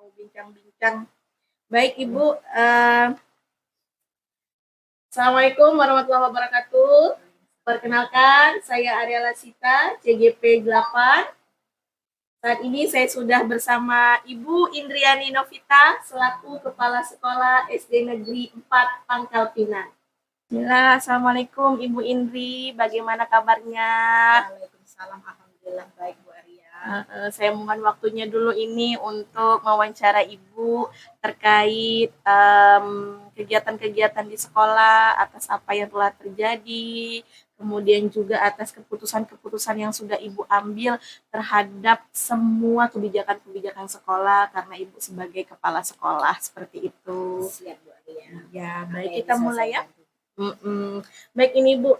mau bincang-bincang. Baik Ibu, Assalamualaikum warahmatullahi wabarakatuh. Perkenalkan, saya Ariela Sita, CGP 8. Saat ini saya sudah bersama Ibu Indriani Novita, selaku Kepala Sekolah SD Negeri 4 Pangkal Pinang. Bismillah, Assalamualaikum Ibu Indri, bagaimana kabarnya? Waalaikumsalam, alhamdulillah baik Bu Arya. Saya mohon waktunya dulu ini untuk mewawancara Ibu terkait kegiatan-kegiatan di sekolah, atas apa yang telah terjadi, kemudian juga atas keputusan-keputusan yang sudah Ibu ambil terhadap semua kebijakan-kebijakan sekolah karena Ibu sebagai kepala sekolah, seperti itu. Siap Bu Arya. Ya, baik, kita mulai ya. Baik, ini Bu,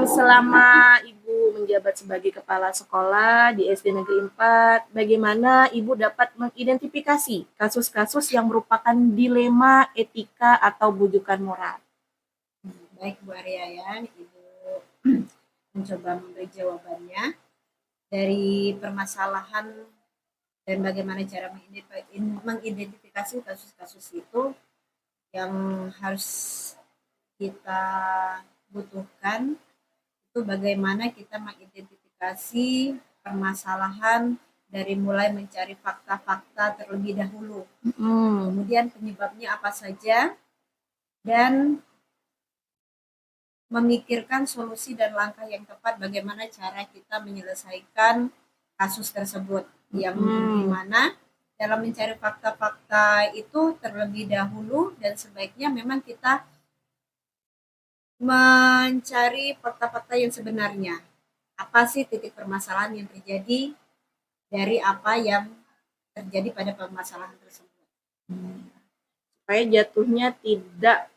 selama Ibu menjabat sebagai kepala sekolah di SD Negeri 4, bagaimana Ibu dapat mengidentifikasi kasus-kasus yang merupakan dilema etika atau bujukan moral? Baik Bu Arya ya, Ibu mencoba memberi jawabannya dari permasalahan dan bagaimana cara mengidentifikasi kasus-kasus itu yang harus kita butuhkan itu bagaimana kita mengidentifikasi permasalahan dari mulai mencari fakta-fakta terlebih dahulu, kemudian penyebabnya apa saja, dan memikirkan solusi dan langkah yang tepat bagaimana cara kita menyelesaikan kasus tersebut, yang dimana dalam mencari fakta-fakta itu terlebih dahulu dan sebaiknya memang kita mencari fakta-fakta yang sebenarnya. Apa sih titik permasalahan yang terjadi dari apa yang terjadi pada permasalahan tersebut. Supaya jatuhnya tidak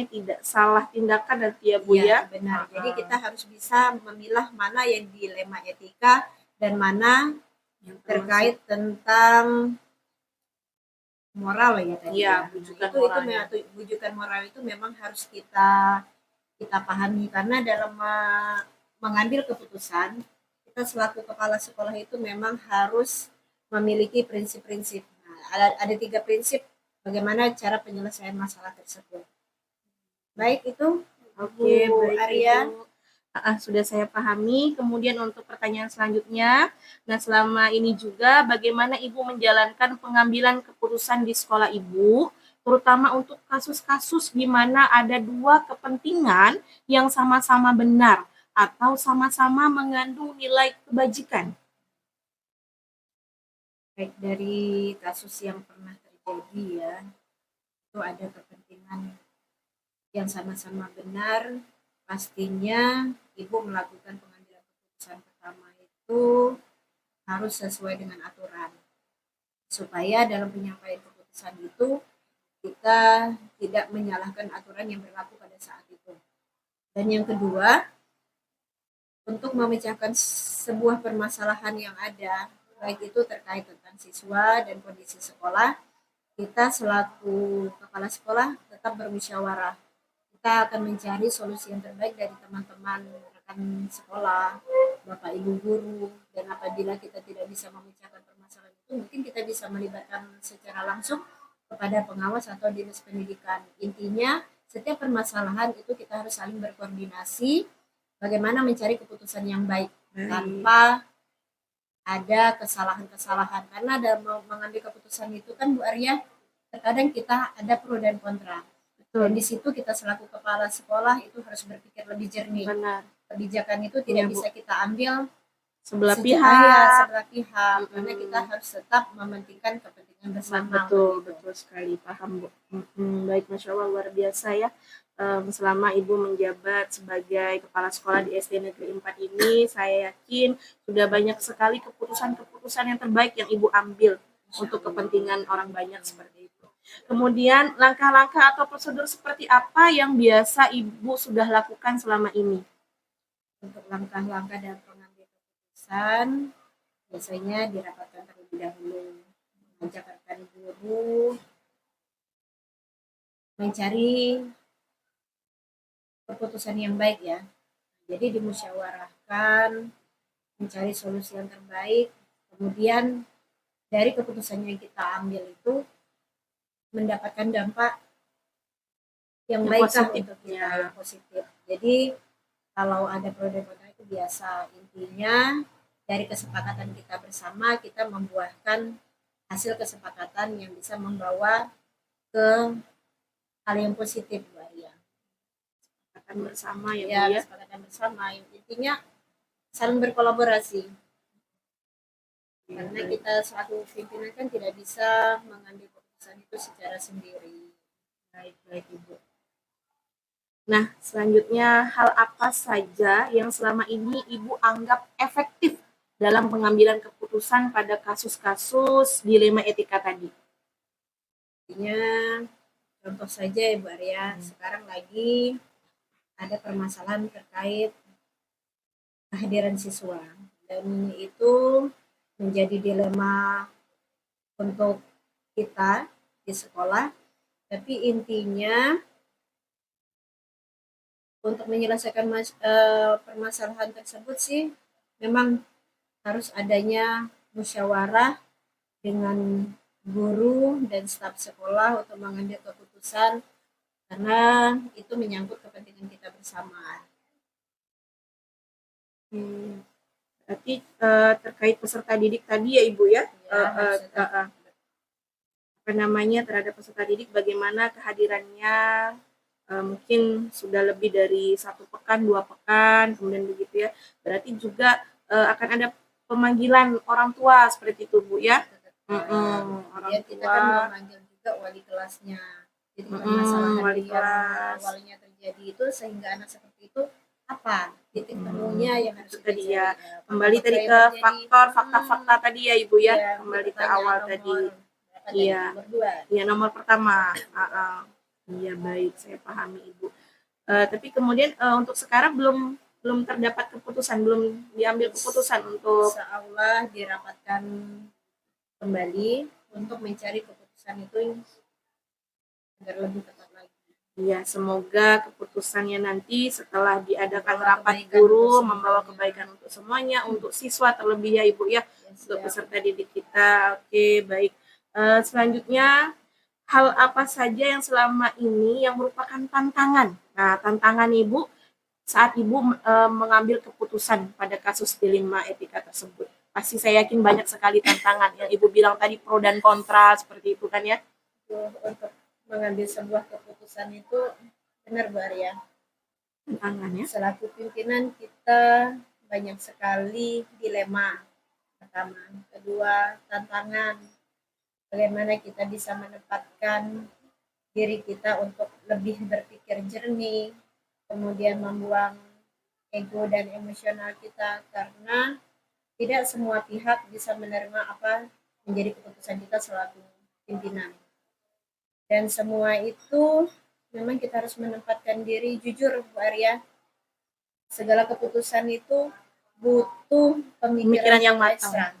tidak salah tindakan nanti ya Bu ya. Benar. Jadi kita harus bisa memilah mana yang dilema etika dan mana yang terkait tentang moral ya tadi. Iya, bujukan moral itu memang harus kita pahami karena dalam mengambil keputusan kita selaku kepala sekolah itu memang harus memiliki prinsip-prinsip. Nah, ada 3 prinsip bagaimana cara penyelesaian masalah tersebut. Baik itu. Oke, Bu Arya. Sudah saya pahami. Kemudian untuk pertanyaan selanjutnya, nah selama ini juga bagaimana Ibu menjalankan pengambilan keputusan di sekolah Ibu, terutama untuk kasus-kasus di mana ada 2 kepentingan yang sama-sama benar atau sama-sama mengandung nilai kebajikan. Baik, dari kasus yang pernah terjadi ya, itu ada kepentingan yang sama-sama benar, pastinya Ibu melakukan pengambilan keputusan pertama itu harus sesuai dengan aturan, supaya dalam penyampaian keputusan itu kita tidak menyalahkan aturan yang berlaku pada saat itu. Dan yang kedua, untuk memecahkan sebuah permasalahan yang ada, baik itu terkait tentang siswa dan kondisi sekolah, kita selaku kepala sekolah tetap bermusyawarah. Kita akan mencari solusi yang terbaik dari teman-teman rekan sekolah, Bapak Ibu guru, dan apabila kita tidak bisa memecahkan permasalahan itu, mungkin kita bisa melibatkan secara langsung kepada pengawas atau dinas pendidikan. Intinya, setiap permasalahan itu kita harus saling berkoordinasi bagaimana mencari keputusan yang baik tanpa ada kesalahan-kesalahan. Karena dalam mengambil keputusan itu kan Bu Arya, terkadang kita ada pro dan kontra. Dan di situ kita selaku kepala sekolah itu harus berpikir lebih jernih. Benar. Kebijakan itu tidak bisa kita ambil sebelah pihak, karena kita harus tetap mementingkan kepentingan bersama. Betul sekali, paham Bu. Baik, Masya Allah, luar biasa ya. Selama Ibu menjabat sebagai kepala sekolah di SD Negeri 4 ini, saya yakin sudah banyak sekali keputusan-keputusan yang terbaik yang Ibu ambil untuk kepentingan orang banyak seperti itu. Kemudian langkah-langkah atau prosedur seperti apa yang biasa Ibu sudah lakukan selama ini? Untuk langkah-langkah dalam pengambil keputusan, biasanya dirapatkan terlebih dahulu, mengajak rekan guru, mencari keputusan yang baik ya. Jadi dimusyawarahkan, mencari solusi yang terbaik, kemudian dari keputusan yang kita ambil itu mendapatkan dampak yang Yang baik positif, untuk kita, ya. yang positif. Jadi kalau ada pro dan kontra itu biasa, intinya dari kesepakatan kita bersama kita membuahkan hasil kesepakatan yang bisa membawa ke hal yang positif, Bu Arya. Akan bersama ya, Bu Ya, ya. kesepakatan bersama. Intinya saling berkolaborasi. Karena Baik. kita selaku pimpinan kan tidak bisa mengambil keputusan itu secara sendiri. Baik, baik Ibu. Nah, selanjutnya hal apa saja yang selama ini Ibu anggap efektif dalam pengambilan keputusan pada kasus-kasus dilema etika tadi? Artinya contoh saja ya Bu Arya, sekarang lagi ada permasalahan terkait kehadiran siswa dan itu menjadi dilema untuk kita di sekolah, tapi intinya untuk menyelesaikan permasalahan tersebut sih memang harus adanya musyawarah dengan guru dan staf sekolah untuk mengambil keputusan karena itu menyangkut kepentingan kita bersama. Berarti terkait peserta didik tadi ya Ibu ya? Apa namanya, terhadap peserta didik, bagaimana kehadirannya, mungkin sudah lebih dari 1 pekan, 2 pekan, kemudian begitu ya. Berarti juga akan ada pemanggilan orang tua seperti itu Bu ya? Orang kita kan memanggil juga wali kelasnya. Jadi permasalahan yang awalnya terjadi itu sehingga anak seperti itu apa titik temunya yang harus kita tadi cari. ya. Kembali tadi ke fakta-fakta tadi ya Ibu ya. Kembali ke awal tadi. Iya. Iya, nomor pertama. Iya, baik, saya pahami Ibu. Tapi kemudian untuk sekarang belum terdapat keputusan, belum diambil keputusan untuk Insya Allah dirapatkan kembali untuk mencari keputusan itu agar lebih tepat lagi. Iya, semoga keputusannya nanti setelah diadakan rapat guru membawa kebaikan untuk semuanya, untuk siswa terlebih ya Ibu ya, untuk peserta didik kita. Oke, baik. Selanjutnya, hal apa saja yang selama ini yang merupakan tantangan? Nah, tantangan Ibu saat Ibu mengambil keputusan pada kasus dilema etika tersebut. Pasti saya yakin banyak sekali tantangan yang Ibu bilang tadi, pro dan kontra seperti itu kan ya? Untuk mengambil sebuah keputusan itu benar Bu Arya. Tantangannya? Selaku pimpinan kita banyak sekali dilema. Pertama, kedua tantangan. Bagaimana kita bisa menempatkan diri kita untuk lebih berpikir jernih, kemudian membuang ego dan emosional kita karena tidak semua pihak bisa menerima apa menjadi keputusan kita selaku pimpinan. Dan semua itu memang kita harus menempatkan diri jujur Bu Arya. Segala keputusan itu butuh pemikiran yang matang.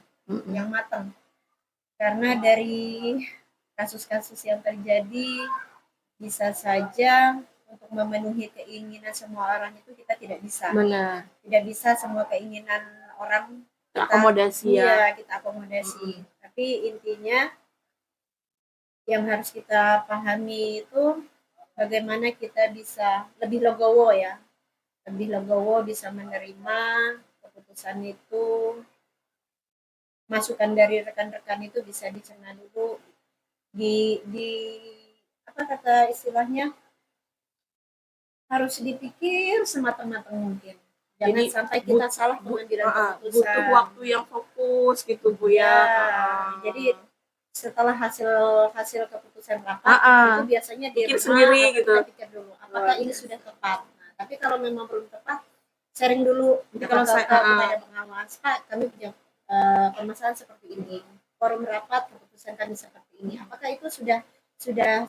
Yang matang. Karena dari kasus-kasus yang terjadi bisa saja untuk memenuhi keinginan semua orang itu kita tidak bisa. Benar. Tidak bisa semua keinginan orang kita akomodasi ya. Kita akomodasi. Tapi intinya yang harus kita pahami itu bagaimana kita bisa lebih legowo ya. Lebih legowo bisa menerima keputusan itu. Masukan dari rekan-rekan itu bisa dicerna dulu di apa kata istilahnya harus dipikir sematang-matang mungkin. Jangan jadi, sampai kita salah pengambilan keputusan. Butuh waktu yang fokus gitu Bu ya. Jadi setelah hasil keputusan rapat itu biasanya pikir sendiri gitu. Kita pikir dulu apakah ini sudah tepat. Nah, tapi kalau memang belum tepat, sharing dulu. Jadi kalau saya kepada pengawas, Pak, kami punya permasalahan seperti ini. Forum rapat keputusan kami seperti ini. Apakah itu sudah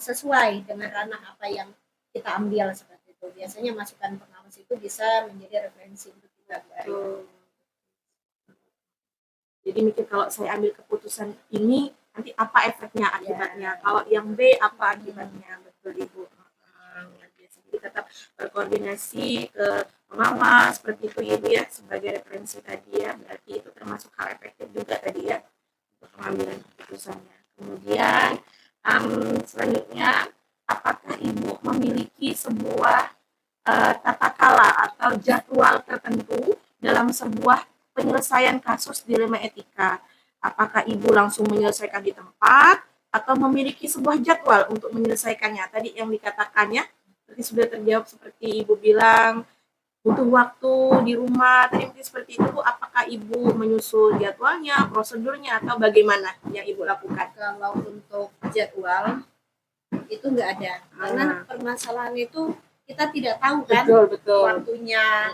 sesuai dengan ranah apa yang kita ambil seperti itu. Biasanya masukan pengawas itu bisa menjadi referensi untuk kita. Jadi mikir kalau saya ambil keputusan ini nanti apa efeknya akibatnya. Kalau yang B apa akibatnya. Betul Ibu. Jadi tetap berkoordinasi ke pengawas seperti itu Ibu ya sebagai referensi tadi ya. Berarti itu termasuk hal efektif juga tadi ya. pengambilan keputusannya. Kemudian selanjutnya, apakah Ibu memiliki sebuah tata kala atau jadwal tertentu dalam sebuah penyelesaian kasus dilema etika? Apakah Ibu langsung menyelesaikan di tempat atau memiliki sebuah jadwal untuk menyelesaikannya? Tadi yang dikatakannya berarti sudah terjawab seperti Ibu bilang butuh waktu di rumah tadi mungkin seperti itu. Apakah Ibu menyusul jadwalnya, prosedurnya, atau bagaimana yang Ibu lakukan? Kalau untuk jadwal itu nggak ada, karena permasalahan itu kita tidak tahu kan betul. waktunya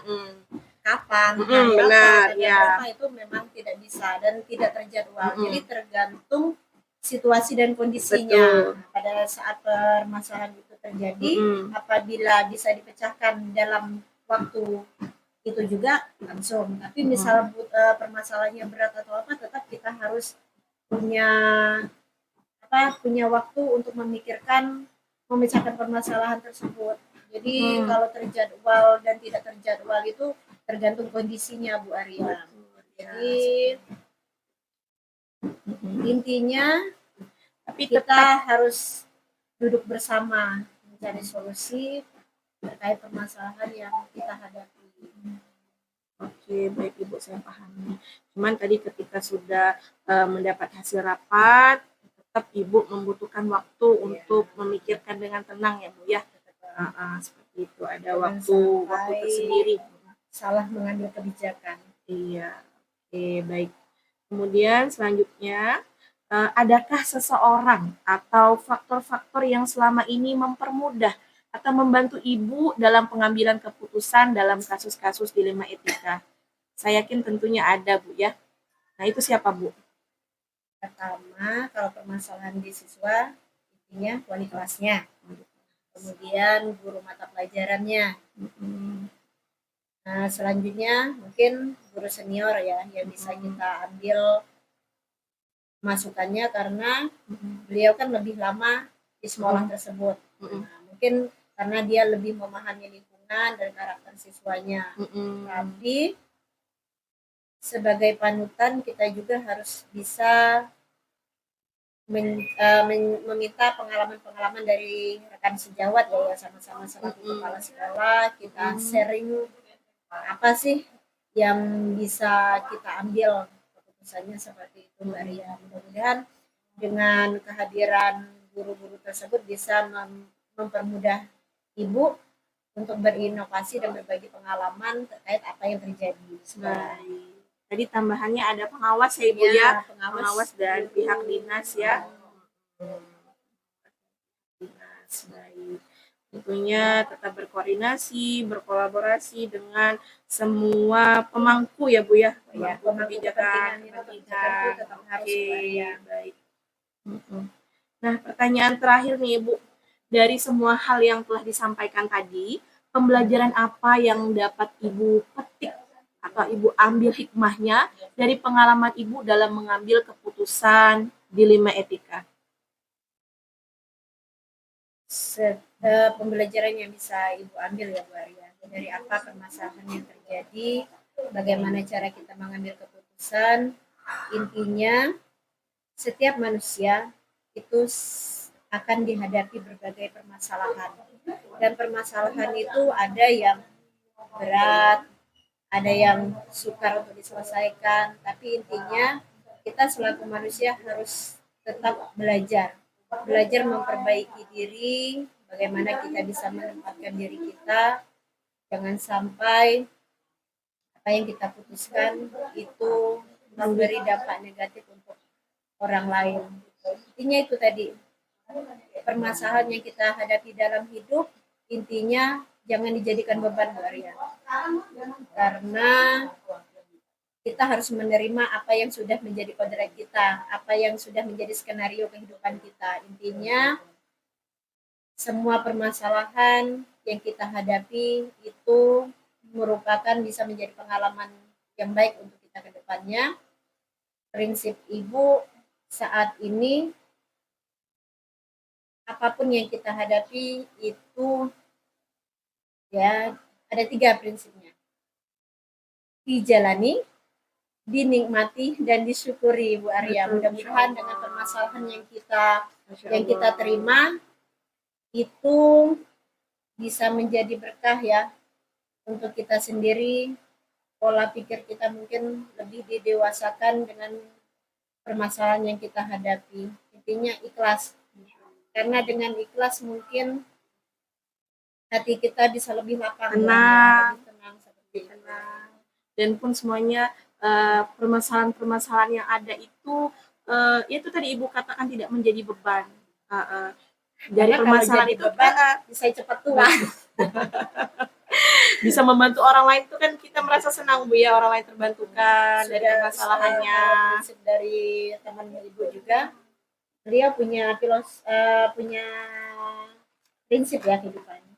kapan, benar, ya. berapa itu memang tidak bisa dan tidak terjadwal. Jadi tergantung situasi dan kondisinya. Pada saat permasalahan itu terjadi, apabila bisa dipecahkan dalam waktu itu juga langsung. Tapi misal permasalahannya berat atau apa, tetap kita harus punya waktu untuk memikirkan memecahkan permasalahan tersebut. Jadi kalau terjadwal dan tidak terjadwal itu tergantung kondisinya, Bu Arya. Jadi intinya kita harus duduk bersama mencari solusi terkait permasalahan yang kita hadapi. Oke, baik Ibu, saya pahami. Cuman tadi ketika sudah mendapat hasil rapat, tetap Ibu membutuhkan waktu untuk memikirkan dengan tenang ya Bu ya. Seperti itu, ada waktu tersendiri. Salah mengambil kebijakan. Iya, oke, baik. Kemudian selanjutnya, adakah seseorang atau faktor-faktor yang selama ini mempermudah atau membantu Ibu dalam pengambilan keputusan dalam kasus-kasus dilema etika? Saya yakin tentunya ada, Bu ya. Nah, itu siapa, Bu? Pertama, kalau permasalahan di siswa, intinya wali kelasnya. Kemudian guru mata pelajarannya. Nah, selanjutnya mungkin guru senior ya, yang bisa kita ambil masukannya karena beliau kan lebih lama di sekolah tersebut. Nah, mungkin karena dia lebih memahami lingkungan dan karakter siswanya. Tapi sebagai panutan kita juga harus bisa meminta pengalaman-pengalaman dari rekan sejawat ya, sama-sama selaku kepala sekolah, kita sharing apa sih yang bisa kita ambil keputusannya seperti itu, Mbak Ria. Mudah-mudahan dengan kehadiran guru-guru tersebut bisa mempermudah Ibu untuk berinovasi dan berbagi pengalaman terkait apa yang terjadi. Baik. Tadi tambahannya ada pengawas ya Ibu ya, pengawas dan pihak dinas ya. Dinas, baik. Tentunya tetap berkoordinasi, berkolaborasi dengan semua pemangku ya Bu ya, pemangku kebijakan, tetap harus baik. Nah, pertanyaan terakhir nih Ibu, dari semua hal yang telah disampaikan tadi, pembelajaran apa yang dapat Ibu petik atau Ibu ambil hikmahnya dari pengalaman Ibu dalam mengambil keputusan dilema etika? Pembelajaran yang bisa Ibu ambil ya Bu Arya, dari apa permasalahan yang terjadi, bagaimana cara kita mengambil keputusan. Intinya setiap manusia itu akan dihadapi berbagai permasalahan, dan permasalahan itu ada yang berat, ada yang sukar untuk diselesaikan, tapi intinya kita selaku manusia harus tetap belajar memperbaiki diri, bagaimana kita bisa menempatkan diri kita, jangan sampai apa yang kita putuskan itu memberi dampak negatif untuk orang lain. Intinya itu tadi, permasalahan yang kita hadapi dalam hidup, intinya jangan dijadikan beban, Bu Arya. Karena kita harus menerima apa yang sudah menjadi kodrat kita, apa yang sudah menjadi skenario kehidupan kita. Intinya semua permasalahan yang kita hadapi itu merupakan bisa menjadi pengalaman yang baik untuk kita ke depannya. Prinsip Ibu saat ini, apapun yang kita hadapi itu ya ada 3 prinsipnya. Dijalani, dinikmati dan disyukuri Bu Arya. Betul, Mudah-mudahan Masya dengan Allah. permasalahan Masya yang kita Allah. terima itu bisa menjadi berkah ya untuk kita sendiri. Pola pikir kita mungkin lebih didewasakan dengan permasalahan yang kita hadapi. Intinya ikhlas. Karena dengan ikhlas mungkin hati kita bisa lebih lapang, Tenang. lebih tenang seperti itu. Tenang. Dan pun semuanya permasalahan-permasalahan yang ada itu tadi Ibu katakan tidak menjadi beban. Dari Karena kalau permasalahan jadi itu beban bisa cepat tua. bisa membantu orang lain itu kan kita merasa senang Bu ya, orang lain terbantukan dari permasalahannya. Prinsip dari temannya Ibu juga, beliau punya punya prinsip ya kehidupannya.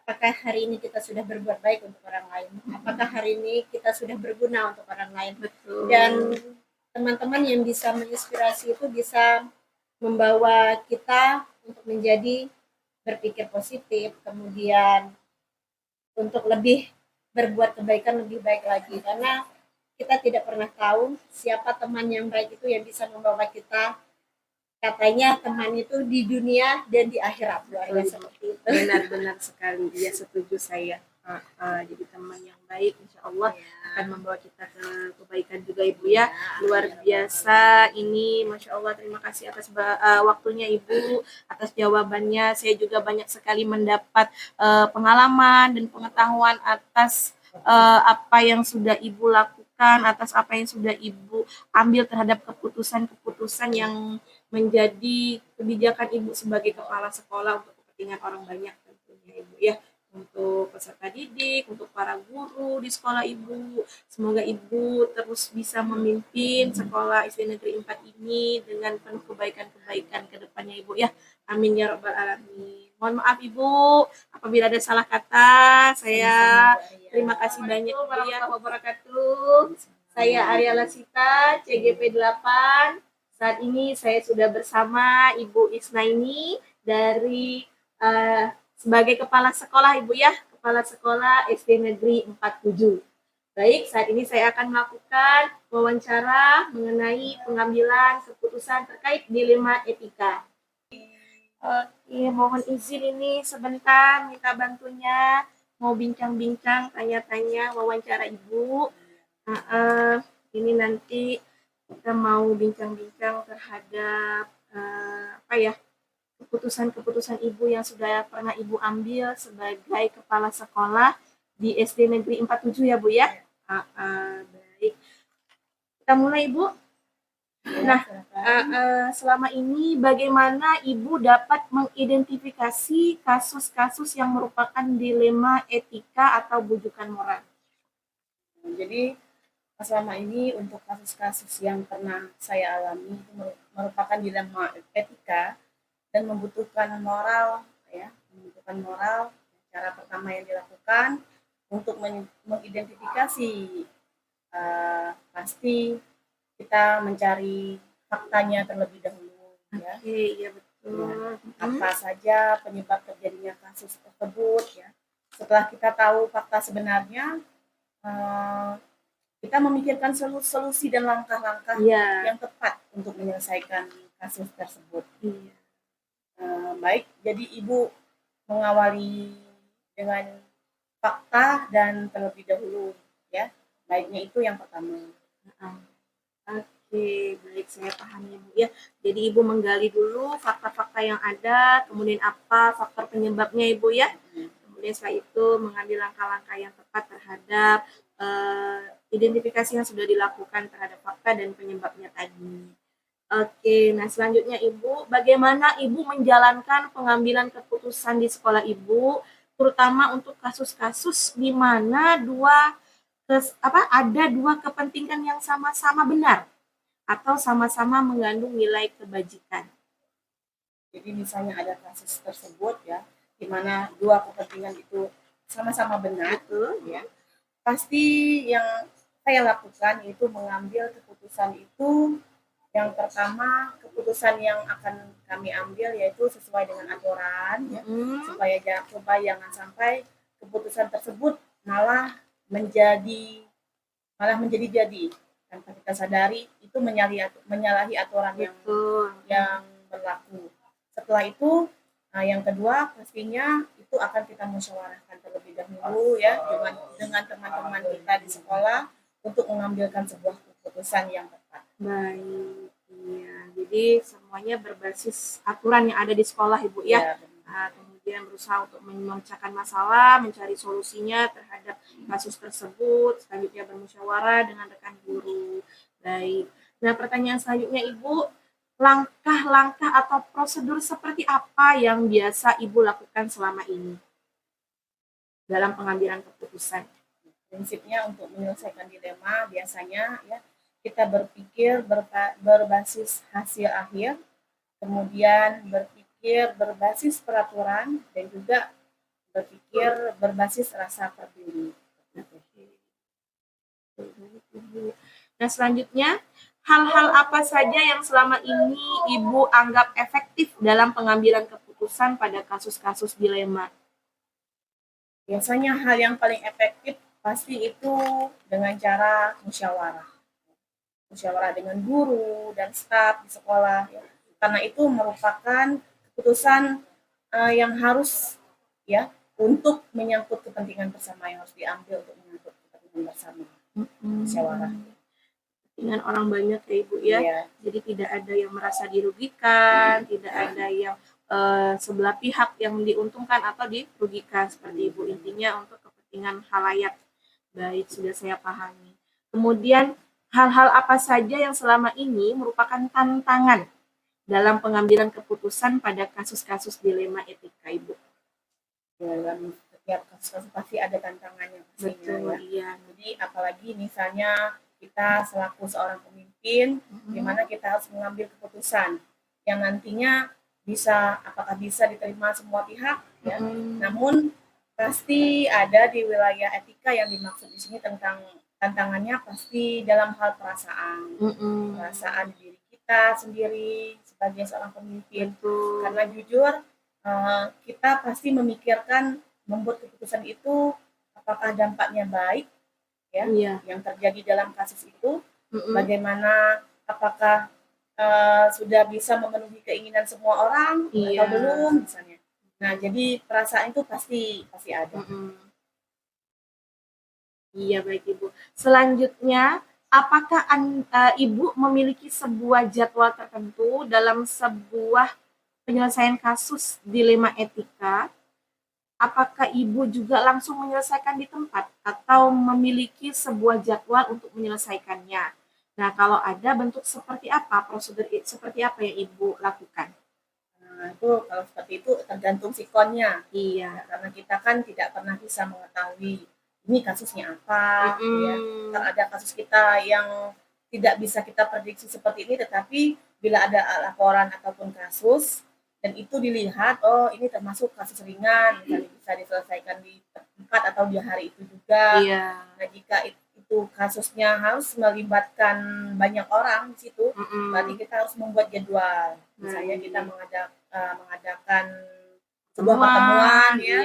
Apakah hari ini kita sudah berbuat baik untuk orang lain? Apakah hari ini kita sudah berguna untuk orang lain? Betul. Dan teman-teman yang bisa menginspirasi itu bisa membawa kita untuk menjadi berpikir positif, kemudian untuk lebih berbuat kebaikan lebih baik lagi, karena kita tidak pernah tahu siapa teman yang baik itu yang bisa membawa kita, katanya teman itu di dunia dan di akhirat. Luar seperti itu. Benar-benar sekali, ya setuju saya. Jadi teman yang baik insya Allah akan membawa kita ke kebaikan juga Ibu ya. Luar biasa ini, Masya Allah. Terima kasih atas waktunya Ibu, atas jawabannya. Saya juga banyak sekali mendapat pengalaman dan pengetahuan atas apa yang sudah Ibu lakukan, atas apa yang sudah Ibu ambil terhadap keputusan-keputusan yang menjadi kebijakan Ibu sebagai kepala sekolah untuk kepentingan orang banyak tentunya Ibu ya, untuk peserta didik, untuk para guru di sekolah Ibu. Semoga Ibu terus bisa memimpin sekolah SD Negeri 4 ini dengan penuh kebaikan-kebaikan ke depannya Ibu ya. Amin ya rabbal alamin. Mohon maaf Ibu apabila ada salah kata. Saya terima kasih banyak warahmatullahi wabarakatuh. Saya Arya Lasita, CGP 8. Saat ini saya sudah bersama Ibu Isnaini dari sebagai kepala sekolah Ibu ya, kepala sekolah SD Negeri 47. Baik, saat ini saya akan melakukan wawancara mengenai pengambilan keputusan terkait dilema etika. Oke, mohon izin ini sebentar minta bantunya, mau bincang-bincang, tanya-tanya, wawancara Ibu. Ini nanti kita mau bincang-bincang terhadap keputusan-keputusan Ibu yang sudah pernah Ibu ambil sebagai kepala sekolah di SD Negeri 47 ya Bu ya. Baik, kita mulai Ibu. Nah, selama ini bagaimana Ibu dapat mengidentifikasi kasus-kasus yang merupakan dilema etika atau bujukan moral? Jadi selama ini untuk kasus-kasus yang pernah saya alami itu merupakan dilema etika dan membutuhkan moral ya, membutuhkan moral. Cara pertama yang dilakukan untuk mengidentifikasi pasti kita mencari faktanya terlebih dahulu ya. Iya betul. Ya, apa saja penyebab terjadinya kasus tersebut ya. Setelah kita tahu fakta sebenarnya, kita memikirkan solusi dan langkah-langkah yang tepat untuk menyelesaikan kasus tersebut. Baik, jadi Ibu mengawali dengan fakta dan terlebih dahulu ya. Baiknya itu yang pertama. Oke, baik, saya pahami Ibu ya. Jadi Ibu menggali dulu fakta-fakta yang ada, kemudian apa faktor penyebabnya Ibu ya. Kemudian setelah itu mengambil langkah-langkah yang tepat terhadap identifikasi yang sudah dilakukan terhadap fakta dan penyebabnya tadi. Oke, nah selanjutnya Ibu, bagaimana Ibu menjalankan pengambilan keputusan di sekolah Ibu, terutama untuk kasus-kasus di mana ada dua kepentingan yang sama-sama benar atau sama-sama mengandung nilai kebajikan. Jadi misalnya ada kasus tersebut ya, di mana dua kepentingan itu sama-sama benar, ya. Pasti yang saya lakukan itu mengambil keputusan itu. Yang pertama, keputusan yang akan kami ambil yaitu sesuai dengan aturan ya, supaya jangan sampai keputusan tersebut malah menjadi jadi. tanpa kita sadari itu menyalahi aturan Betul. yang berlaku. Setelah itu, yang kedua pastinya itu akan kita musyawarahkan terlebih dahulu ya dengan teman-teman kita di sekolah untuk mengambilkan sebuah keputusan yang tepat. Baik, iya. Jadi semuanya berbasis aturan yang ada di sekolah, Ibu ya. Nah, kemudian berusaha untuk memecahkan masalah, mencari solusinya terhadap kasus tersebut, selanjutnya bermusyawarah dengan rekan guru. Baik. Nah, pertanyaan selanjutnya Ibu, langkah-langkah atau prosedur seperti apa yang biasa Ibu lakukan selama ini dalam pengambilan keputusan? Prinsipnya untuk menyelesaikan dilema biasanya ya kita berpikir berbasis hasil akhir, kemudian berpikir berbasis peraturan, dan juga berpikir berbasis rasa peduli. Nah, selanjutnya, hal-hal apa saja yang selama ini Ibu anggap efektif dalam pengambilan keputusan pada kasus-kasus dilema? Biasanya hal yang paling efektif pasti itu dengan cara musyawarah. Musyawarah dengan guru dan staf di sekolah ya. Karena itu merupakan keputusan yang harus ya untuk menyangkut kepentingan bersama yang harus diambil untuk menyangkut kepentingan bersama. Musyawarah. Dengan orang banyak ya Ibu ya. Iya. Jadi tidak ada yang merasa dirugikan, tidak ada yang sebelah pihak yang diuntungkan atau dirugikan seperti Ibu. Intinya untuk kepentingan halayak. Baik, sudah saya pahami. Kemudian hal-hal apa saja yang selama ini merupakan tantangan dalam pengambilan keputusan pada kasus-kasus dilema etika Ibu? Dalam setiap kasus pasti ada tantangannya pastinya. Betul, iya. Jadi apalagi misalnya kita selaku seorang pemimpin, di mana kita harus mengambil keputusan yang nantinya apakah bisa diterima semua pihak ya. Namun pasti ada di wilayah etika yang dimaksud di sini tentang tantangannya pasti dalam hal perasaan. Perasaan diri kita sendiri sebagai seorang pemimpin. Betul. Karena jujur kita pasti memikirkan membuat keputusan itu apakah dampaknya baik ya yang terjadi dalam kasus itu, bagaimana apakah sudah bisa memenuhi keinginan semua orang atau belum misalnya. Nah, jadi perasaan itu pasti ada. Iya, baik Ibu. Selanjutnya, apakah Ibu memiliki sebuah jadwal tertentu dalam sebuah penyelesaian kasus dilema etika? Apakah Ibu juga langsung menyelesaikan di tempat atau memiliki sebuah jadwal untuk menyelesaikannya? Nah, kalau ada bentuk seperti apa, prosedur seperti apa yang Ibu lakukan? Nah, itu kalau seperti itu tergantung sikonnya. Iya. Karena kita kan tidak pernah bisa mengetahui ini kasusnya apa, ya. Kan ada kasus kita yang tidak bisa kita prediksi seperti ini, tetapi bila ada laporan ataupun kasus dan itu dilihat, oh ini termasuk kasus ringan, misalnya bisa diselesaikan di tempat atau di hari itu juga. Iya. Nah, jika itu kasusnya harus melibatkan banyak orang di situ, berarti kita harus membuat jadwal. Misalnya kita mengadakan sebuah pertemuan ya.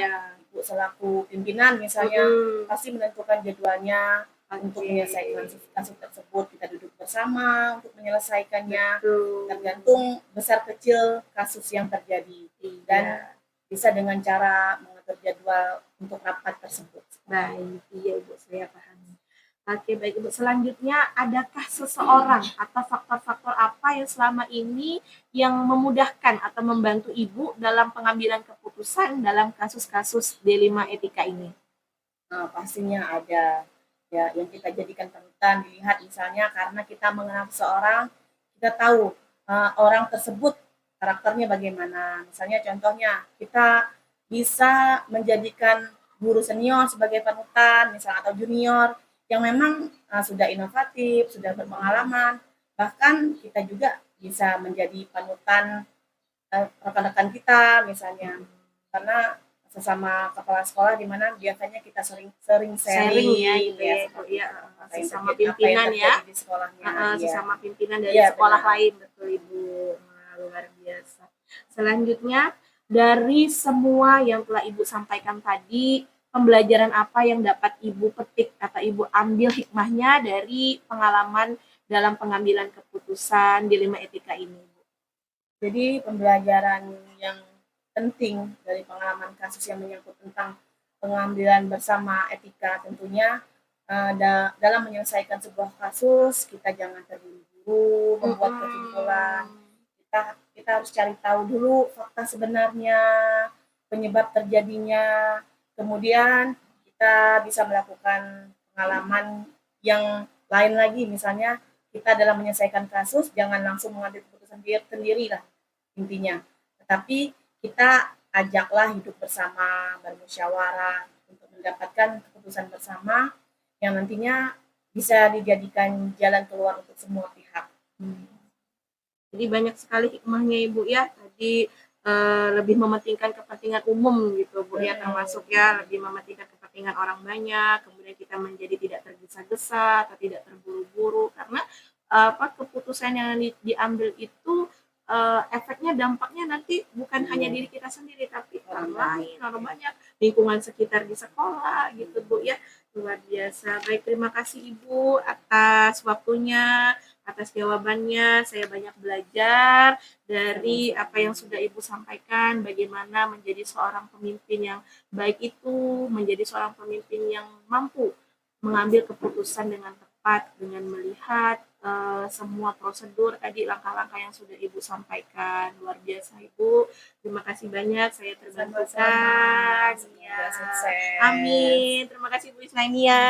Ibu selaku pimpinan misalnya pasti menentukan jadwalnya untuk menyelesaikan kasus tersebut. Kita duduk bersama untuk menyelesaikannya. Tergantung besar kecil kasus yang terjadi dan bisa dengan cara mengatur jadwal untuk rapat tersebut. Baik, iya Ibu, saya pahami. Oke, baik Ibu. Selanjutnya, adakah seseorang atau faktor-faktor apa yang selama ini yang memudahkan atau membantu Ibu dalam pengambilan keputusan dalam kasus-kasus dilema etika ini? Nah, pastinya ada ya yang kita jadikan panutan, dilihat misalnya karena kita mengenal seseorang, kita tahu orang tersebut karakternya bagaimana. Misalnya contohnya kita bisa menjadikan guru senior sebagai panutan, misalnya atau junior yang memang sudah inovatif, sudah berpengalaman, bahkan kita juga bisa menjadi panutan rekan-rekan kita misalnya, karena sesama kepala sekolah di mana biasanya kita sering sharing ya gitu ya, sesama pimpinan ya, di sekolahnya, sesama pimpinan dari sekolah lain, betul Ibu. Luar biasa. Selanjutnya, dari semua yang telah Ibu sampaikan tadi, pembelajaran apa yang dapat Ibu petik atau Ibu ambil hikmahnya dari pengalaman dalam pengambilan keputusan dilema etika ini, Bu? Jadi pembelajaran yang penting dari pengalaman kasus yang menyangkut tentang pengambilan bersama etika tentunya dalam menyelesaikan sebuah kasus kita jangan terburu-buru membuat kesimpulan. Kita harus cari tahu dulu fakta sebenarnya, penyebab terjadinya. Kemudian kita bisa melakukan pengalaman yang lain lagi, misalnya kita dalam menyelesaikan kasus jangan langsung mengambil keputusan sendiri lah intinya. Tetapi kita ajaklah hidup bersama, bermusyawarah untuk mendapatkan keputusan bersama yang nantinya bisa dijadikan jalan keluar untuk semua pihak. Jadi banyak sekali hikmahnya Ibu ya. Tadi lebih mementingkan kepentingan umum gitu Bu ya, termasuk ya lebih mementingkan kepentingan orang banyak, kemudian kita menjadi tidak tergesa-gesa atau tidak terburu-buru karena keputusan yang diambil itu efeknya dampaknya nanti bukan hanya diri kita sendiri tapi orang lain, orang banyak, lingkungan sekitar di sekolah gitu Bu ya. Luar biasa. Baik, terima kasih Ibu atas waktunya, atas jawabannya. Saya banyak belajar dari apa yang sudah Ibu sampaikan, bagaimana menjadi seorang pemimpin yang baik itu, menjadi seorang pemimpin yang mampu mengambil keputusan dengan tepat, dengan melihat semua prosedur tadi, langkah-langkah yang sudah Ibu sampaikan. Luar biasa Ibu. Terima kasih banyak, saya terbantukan. Semoga sukses. Amin. Terima kasih Bu Islamia.